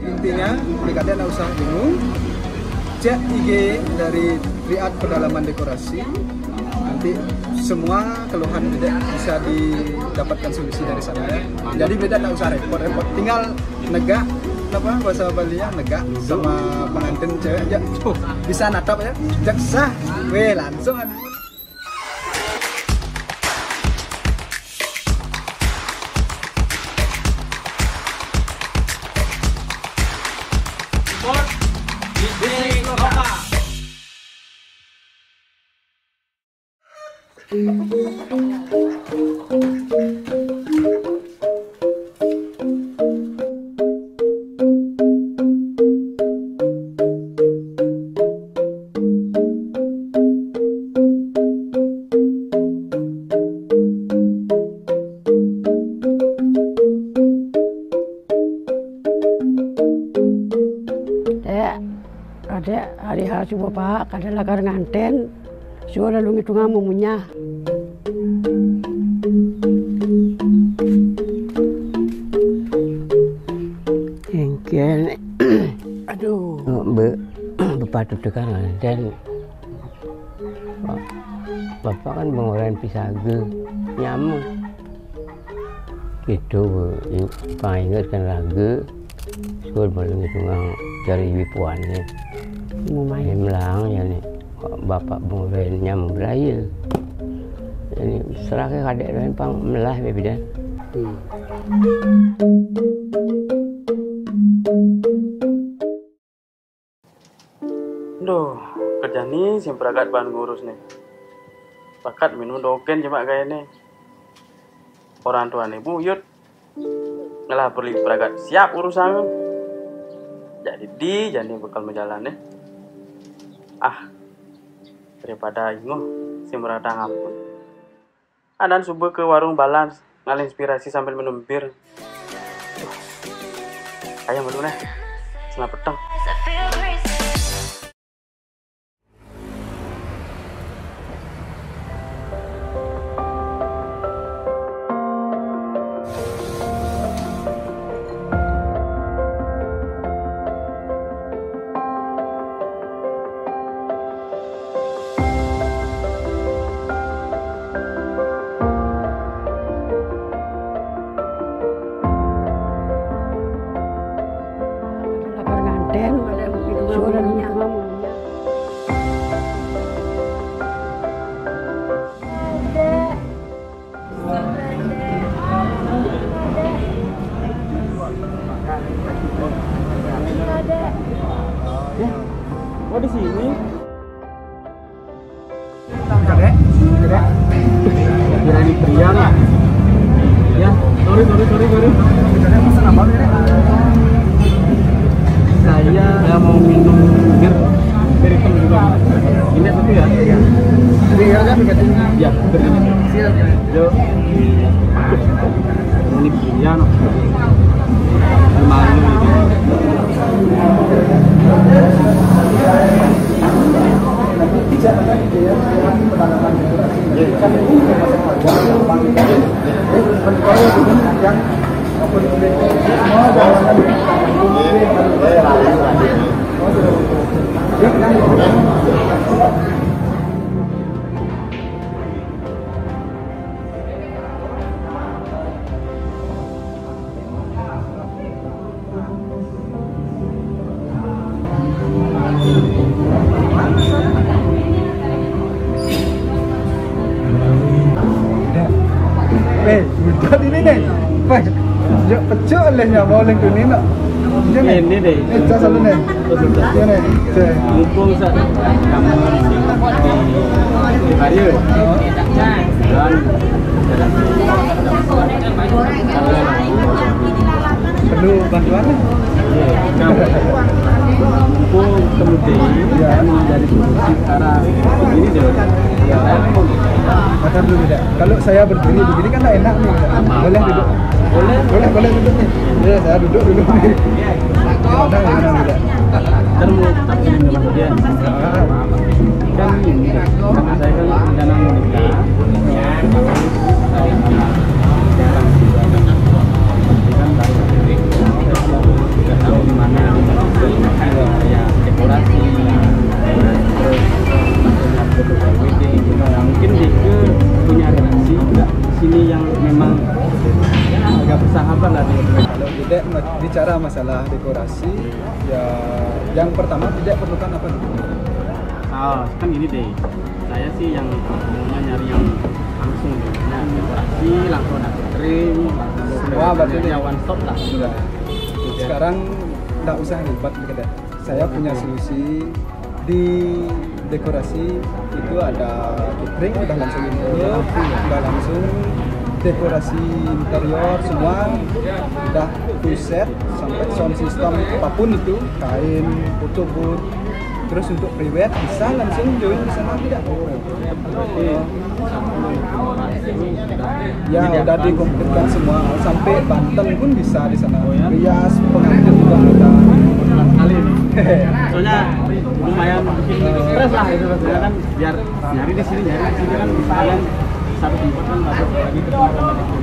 intinya BKD nggak usah bingung, cek IG dari Riyad Pedalaman Dekorasi, nanti semua keluhan beda bisa didapatkan solusi dari sana ya. Jadi beda nggak usah repot-repot, tinggal negak apa bahasa Balinya negak sama pengantin cewek aja, bisa natap ya, jaksa, langsung ada. Ada hari hari bapak kadang lakar nganten, suara lalu itu nggak mumunya. Engkel, aduh, bapak itu kan nganten, bapak kan mengoran pisaga, nyamuk, gitu, ingat kan lagu, suara lalu itu nggak cari wipuannya. Lumayan melang ya nih, bapak bungrennya beraya. Ini serahnya kadek dan pang melah bebidan. Duh, kerja nih sih peragat bahan ngurus nih. Bakat minum doken cuma kayak nih. Orang tua nih buyut, ngelah perli peragat siap urusan. Jadi bakal menjalani. Daripada ingoh si merata ngapun. Adan subuh ke warung balance ngal inspirasi sambil minum bir. Ayo dulu nih, selamat petang. Oh di sini. Kadek. Kira ini pria lah. Ya, sorry. Kadek pesan apa nih? Saya mau minum bir hitam juga. Ini satu ya? Iya. Jadi ya kan piketnya? Ya, betul. Siap. Yuk. Ini pria no. Malu ini. Udah ini nih, pecuk olehnya mau lengkap ini nak. Ini deh. Cas satu nih. Ini nih. Mumpung kamu di hari perlu bantuan nih. Mumpung kemudian dari solusi sekarang ini deh. Kata dulu tidak. Kalau saya berdiri begini kan enak nih. Boleh duduk. Boleh duduk nih. Ya saya duduk dulu nih. Gimana tidak? Terus tapi dengan dia kan ini karena saya kan rencana mau nikah. Kan gimana memang agak bersahabat lah dia. Kalau tidak bicara masalah dekorasi, ya yang pertama tidak perlukan apa dulu. Kan gini deh, saya sih yang maunya nyari yang langsung deh. Nah, dekorasi langsung ada catering, Semua berarti ya one stop lah. Sudah. Sekarang nggak usah ribet gitu. Saya punya solusi di dekorasi itu ada catering, udah langsung interior, udah langsung dekorasi interior semua udah full set sampai sound system apapun itu, kain, foto booth. Terus untuk private bisa langsung join di sana tidak? Ya udah dikompletkan semua sampai Banten pun bisa di sana. Rias pengantin juga ada. Kali ini. Soalnya lumayan bikin stres lah itu rasanya kan, biar nyari di sini kan kalian satu tempat kan masuk lagi ke tempat itu.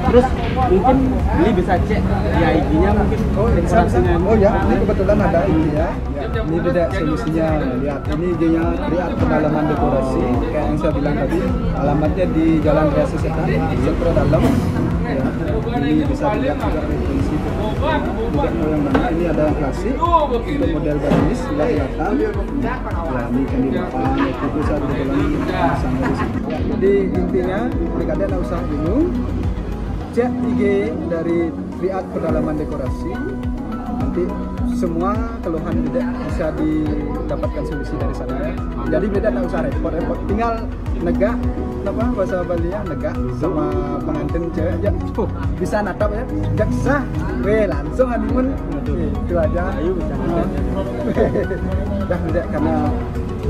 Terus mungkin beli bisa cek di IG-nya mungkin. Dekorasinya. Oh ya, ini kebetulan ada ini ya. Ini tidak solusinya. Lihat ini IG-nya lihat pedalaman dekorasi kayak yang saya bilang tadi. Alamatnya di Jalan Raya Sesetan, Sentro Dalam. Ya, ini bisa dilihat juga referensi. Tidak tahu yang mana. Ini ada yang klasik untuk model gamis sudah kelihatan. Ya, ini kan di depan. Itu bisa kebetulan sama di sini. Ya, jadi intinya kalian tidak usah bingung. Cek IG dari Riyad Pedalaman Dekorasi, nanti semua keluhan tidak bisa didapatkan solusi dari sana ya. Jadi beda tidak usah repot-repot, tinggal negak apa bahasa Bali ya, negak sama pengantin cewek aja bisa natap ya, jaksa langsung honeymoon itu aja. Ayo bercanda. Dah tidak karena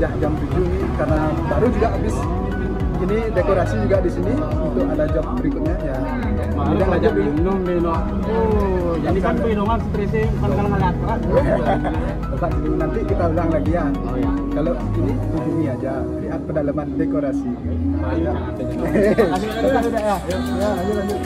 ya jam 7 nih, karena baru juga habis ini dekorasi juga di sini untuk ada job berikutnya ya. Tidak ngajak minum deh no. Jadi kan minum stresnya kan kalau ngeliat kan. Tetap dulu, nanti kita ulang lagi ya. Oh ya. Kalau ini hubungi aja Lihat Pedalaman Dekorasi. Ya. Sudah ya. Ya, lanjut.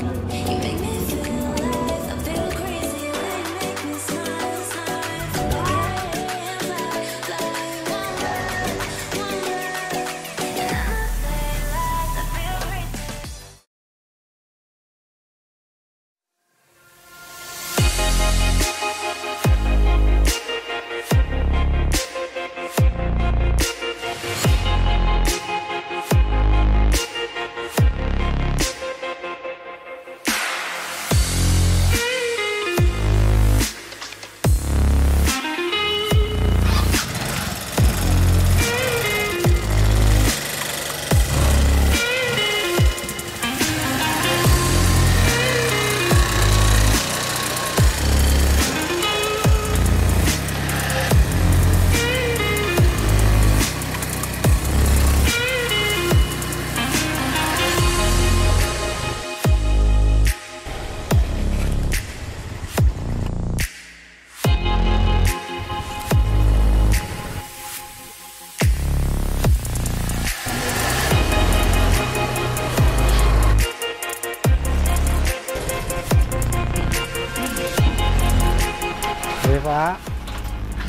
Pak.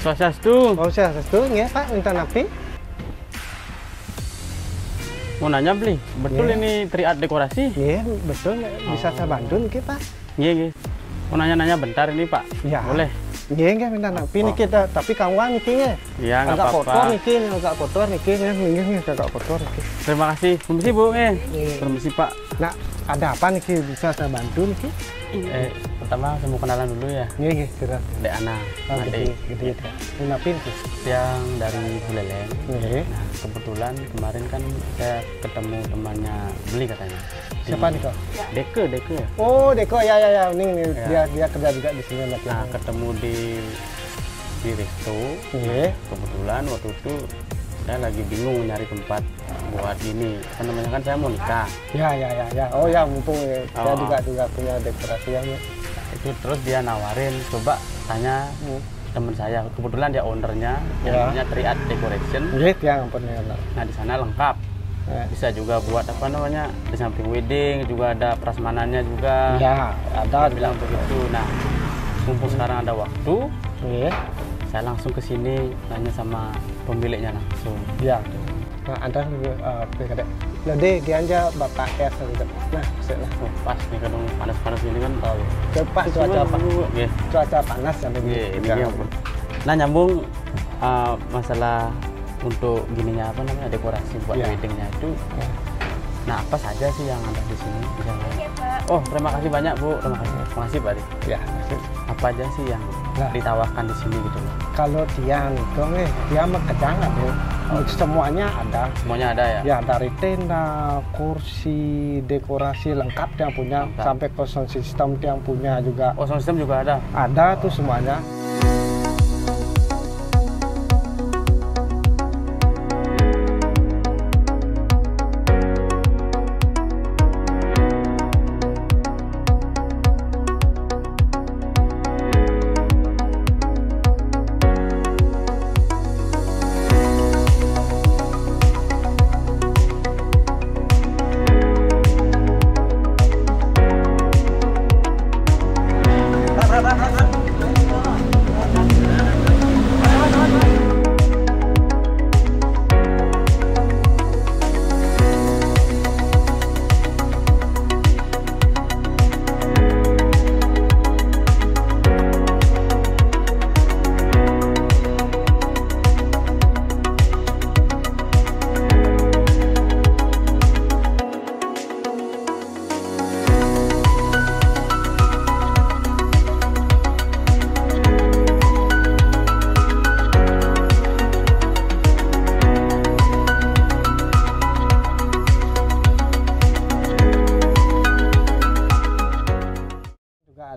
Swastiastu. Oh, swastiastu nggih, Pak. Minta napi? Mau nanya beli, betul Iya. ini Riyad Dekorasi? Nggih, betul. Bisa saya bantu nggih, Pak? Nggih. Mau nanya-nanya bentar ini Pak. Ya. Boleh? Nggih, minta napi nih kita, tapi kawan niki nggih. Iya, nggak Agak kotor apa-apa. niki, agak kotor niki nggih, agak kotor niki. Terima kasih. Permisi Bu. Iya. Permisi Pak. Nah, ada apa niki bisa saya bantu niki? Pertama saya mau kenalan dulu ya. Nggih, silakan. Dek Ana. Oh, Adik. gitu. Napi niki. Yang dari Buleleng. Nggih. Nah, kebetulan kemarin kan saya ketemu temannya beli katanya. Siapa nih kok? Deke ya. Oh, Deko ya. Nih Ya. dia kerja juga di sini Mas. Nah, ketemu di resto. Nggih. Kebetulan waktu itu saya lagi bingung nyari tempat buat ini. Kan namanya kan saya mau nikah. Ya. Oh ya, mumpung saya Oh. juga punya dekorasi ya. Itu terus dia nawarin, coba tanya teman saya. Kebetulan dia ownernya, Ya. namanya Riyad Decoration. Nggih, ya ampun ya. Nah, di sana lengkap. Bisa juga buat apa namanya, di samping wedding juga ada prasmanannya juga. Ya, ada Dia bilang begitu. Nah, mumpung sekarang ada waktu, Nggih. saya langsung ke sini nanya sama pemiliknya langsung. Ya. Nah, Anda Lode aja bapak es gitu. Nah, maksudnya. Oh, pas nih kadang panas-panas ini kan. Oh, cepat cuaca panas sampai ini ampun. Nah, nyambung masalah untuk gininya apa namanya dekorasi buat weddingnya itu. Nah, apa saja sih yang ada di sini? Oh, terima kasih banyak Bu. Terima kasih Pak Adi. Ya. Apa aja sih yang ditawarkan di sini gitu loh? Kalau dia itu dia mekedang ya. Semuanya ada. Semuanya ada ya? Ya, dari tenda, kursi, dekorasi lengkap yang punya, sampai ke sound system yang punya juga. Oh, sound system juga ada? Ada tuh semuanya.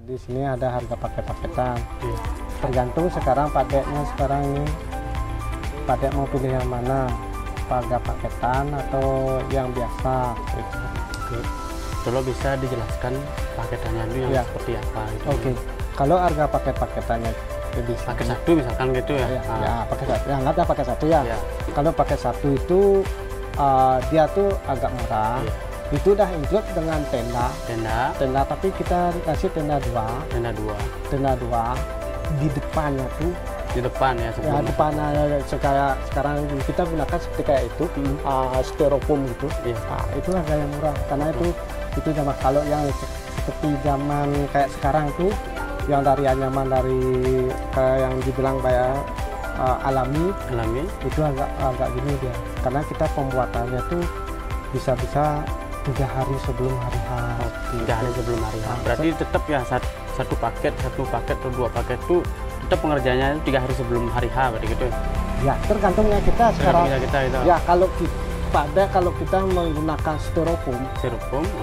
Di sini ada harga paket-paketan. Tergantung sekarang paketnya ini paket mau pilih yang mana, harga paketan atau yang biasa. Oke. Kalau bisa dijelaskan paketannya dulu yang seperti apa gitu. Oke. Kalau harga paket-paketannya lebih paket satu misalkan gitu ya. Ya, paket satu. Ya, nggak ada paket satu ya. Kalau paket satu itu dia tuh agak murah. Itu udah include dengan tenda, tapi kita kasih tenda dua di depannya tuh. Di depan ya sebelum. Ya, depannya sekarang kita gunakan seperti kayak itu, styrofoam gitu. Nah, itu harga yang murah karena itu zaman kalau yang seperti zaman kayak sekarang tuh yang dari anyaman dari kayak yang dibilang kayak alami itu agak gini dia, karena kita pembuatannya tuh bisa 3 hari sebelum hari H. 3 hari sebelum hari H. Berarti tetap ya satu paket atau 2 paket tuh tetap pengerjaannya 3 hari sebelum hari H berarti gitu. Ya, tergantungnya kita sekarang. Kita. Ya, kalau kita menggunakan styrofoam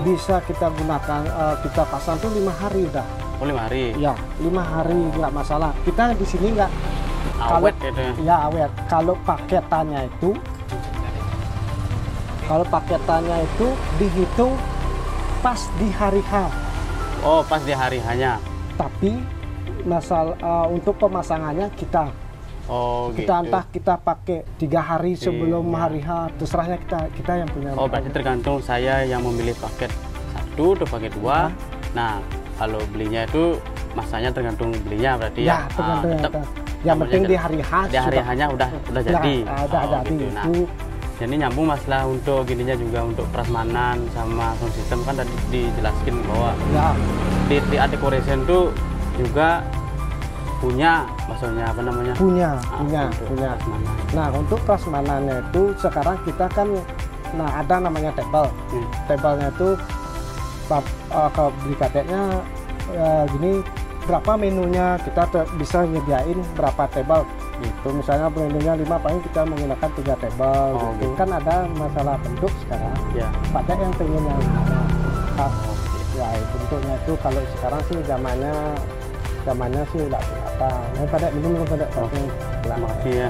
bisa kita gunakan kita pasang tuh 5 hari udah. Oh, 5 hari. Ya, 5 hari nggak masalah. Kita di sini nggak awet gitu ya. Ya, awet. Kalau paketannya itu dihitung pas di hari H. Oh, pas di hari H-nya. Tapi masalah untuk pemasangannya kita. Oh, kita gitu. Entah kita pakai 3 hari sebelum hari H, terserahnya kita yang punya. Oh, berarti tergantung saya yang memilih paket 1 atau paket 2. Nah, kalau belinya itu masanya tergantung belinya berarti ya. Tergantung tetap yang penting di hari H. Di hari H-nya udah jadi. Jadi. Gitu. Nah, jadi nyambung masalah untuk gininya juga untuk prasmanan sama sound system kan tadi dijelaskan bahwa di decoration itu juga punya, maksudnya apa namanya? Punya. Nah, untuk prasmanannya itu sekarang kita kan ada namanya table. Tablenya itu beli kadeknya gini, berapa menunya kita bisa nyediain berapa table. Gitu, misalnya menunya 5, paling kita menggunakan 3 table. Gitu. Kan ada masalah bentuk sekarang. Pada yang pengen yang khas. Ya, bentuknya itu kalau sekarang sih zamannya sih enggak apa. Nah, pada minum pada ya.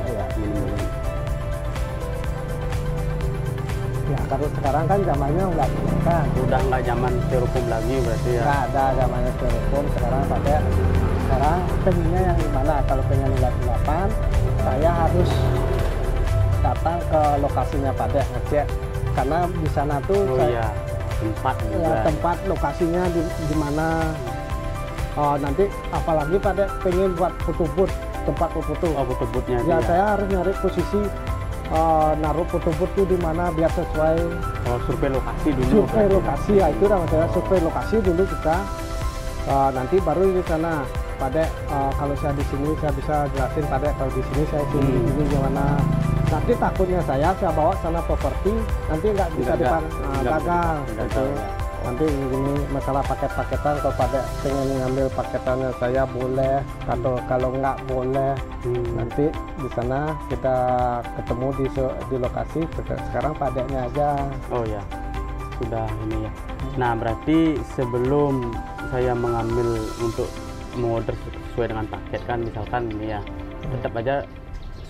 Ya, kalau sekarang kan zamannya udah nggak zaman styrofoam lagi berarti ya. Nggak ada zamannya styrofoam, sekarang pengennya yang gimana? Kalau pengen ulat-ulatan, saya harus datang ke lokasinya pada ngecek, karena di sana tuh tempat lokasinya di mana. Nanti apalagi pada pengen buat foto booth, tempat foto. Foto boothnya. Ya, saya harus nyari posisi naruh foto-foto di mana biar sesuai. Survei lokasi dulu. Survei lokasi ya, itu namanya survei lokasi dulu kita. Nanti baru di sana. Pada kalau saya di sini saya bisa jelasin pada kalau di sini saya ini gimana. Nanti takutnya saya bawa sana properti nanti nggak bisa gagal gitu. Nanti ini masalah paket-paketan, kalau pada pengen ngambil paketannya saya boleh, atau kalau nggak boleh nanti di sana kita ketemu di lokasi. Sekarang padanya aja. Oh ya, sudah ini ya. Nah berarti sebelum saya mengambil untuk mengorder sesuai dengan paket kan, misalkan ini ya, tetap aja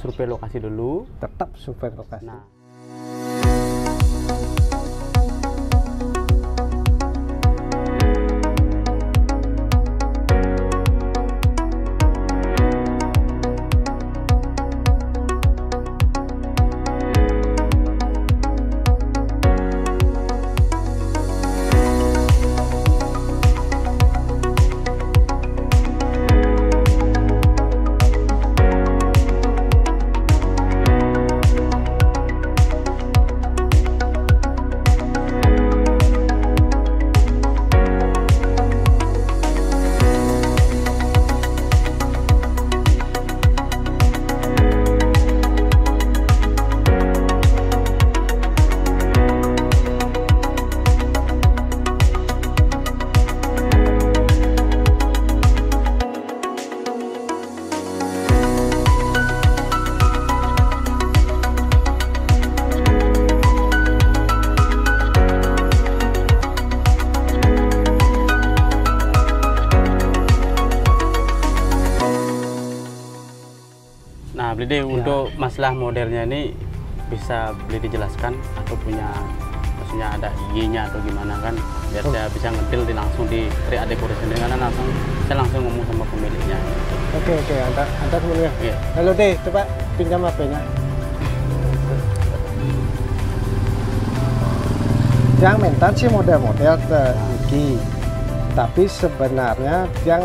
survei lokasi dulu. Tetap survei lokasi. Nah. Nah, Beli untuk masalah modelnya ini bisa Beli dijelaskan atau punya maksudnya ada IG-nya atau gimana kan biar saya bisa ngetil langsung di Tri Decoration karena saya langsung ngomong sama pemiliknya. Oke, Anda dulu ya. Iya. Halo Deh, coba pinjam HP-nya. Yang minta sih model-model tinggi, tapi sebenarnya yang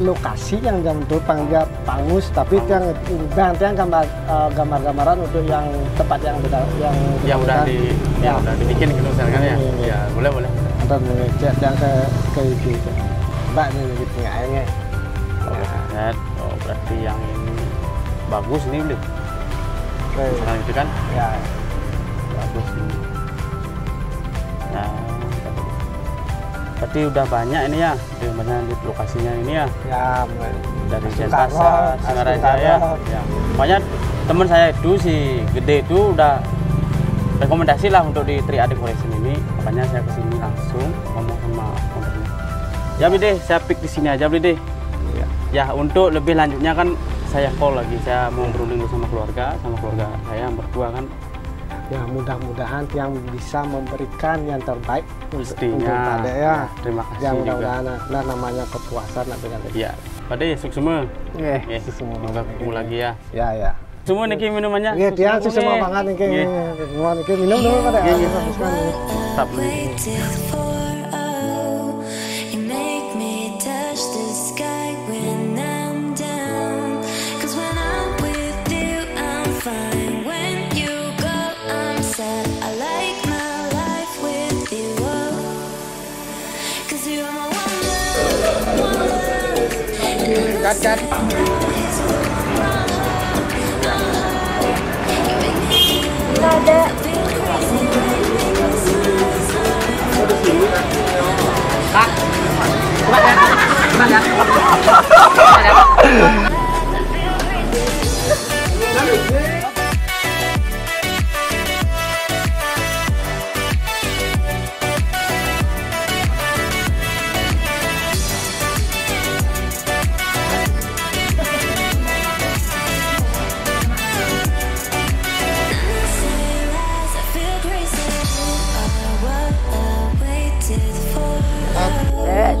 lokasi yang untuk panggil pangus, tapi yang gambar-gambaran untuk yang tempat yang udah dibikin gitu misalkan ya. Ya boleh. Anda mengecek yang ke IG Mbak nih gitu kayaknya. Oh berarti yang ini bagus nih Beli. Misalkan gitu kan? Ya. Bagus ini. Nah, berarti udah banyak ini ya, di mana di lokasinya ini ya. Ya, dari Denpasar, Singaraja ya. Pokoknya teman saya itu si Gede itu udah rekomendasi lah untuk di Tri Decoration ini. Makanya saya kesini langsung ngomong sama ownernya. Ya Bli deh, saya pick di sini aja Bli deh. Ya untuk lebih lanjutnya kan saya call lagi, saya mau berunding sama keluarga saya yang berdua kan. Ya mudah-mudahan yang bisa memberikan yang terbaik pastinya untuk ya. Terima kasih yang juga. Nah namanya kepuasan Ya, Pade sukses semua. Semua ketemu lagi ya. Ya. Semua niki minumannya. Iya, dia sih semua banget niki. Niki minum dulu Pada. Tetap Cat. Nggak ada.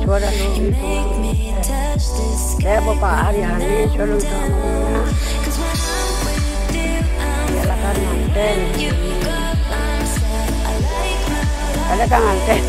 Suara lu itu bapak hari-hari selalu sama ya kan manten ada kan manten